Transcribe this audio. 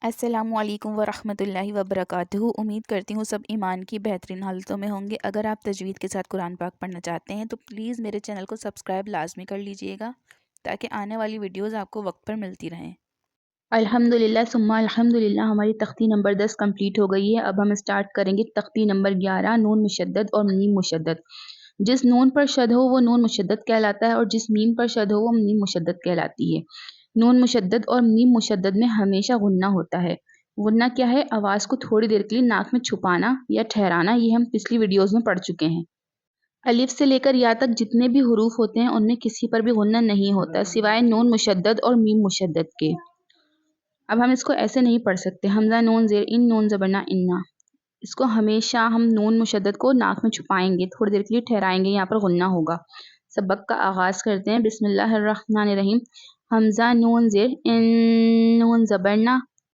السلام علیکم ورحمۃ اللہ وبرکاتہ۔ امید کرتی ہوں سب ایمان کی بہترین حالتوں میں ہوں گے۔ اگر آپ تجوید کے ساتھ قرآن پاک پڑھنا چاہتے ہیں تو پلیز میرے چینل کو سبسکرائب لازمی کر لیجئے گا تاکہ آنے والی ویڈیوز آپ کو وقت پر ملتی رہیں۔ الحمدللہ ثم الحمدللہ ہماری تختی نمبر 10 کمپلیٹ ہو گئی ہے۔ اب ہم اسٹارٹ کریں گے تختی نمبر 11 نون مشدد اور میم مشدد۔ جس نون پر شد ہو وہ نون مشدد کہلاتا ہے اور جس میم پر شد ہو وہ میم مشدد کہلاتی ہے۔ نون مشدد اور میم مشدد میں ہمیشہ غنہ ہوتا ہے۔ غنہ کیا ہے؟ آواز کو تھوڑی دیر کے لیے ناک میں چھپانا یا ٹھہرانا، یہ ہم پچھلی ویڈیوز میں پڑھ چکے ہیں۔ الف سے لے کر یا تک جتنے بھی حروف ہوتے ہیں ان میں کسی پر بھی غنہ نہیں ہوتا سوائے نون مشدد اور میم مشدد کے۔ اب ہم اس کو ایسے نہیں پڑھ سکتے، حمزہ نون زیر ان نون زبرنا انا، اس کو ہمیشہ ہم نون مشدد کو ناک میں چھپائیں گے، تھوڑی دیر کے لیے ٹھہرائیں گے، یہاں پر غنہ ہوگا۔ سبق کا آغاز کرتے ہیں۔ بسم اللہ الرحمن الرحیم۔ حمزہ نون زیر ان نون زبرنا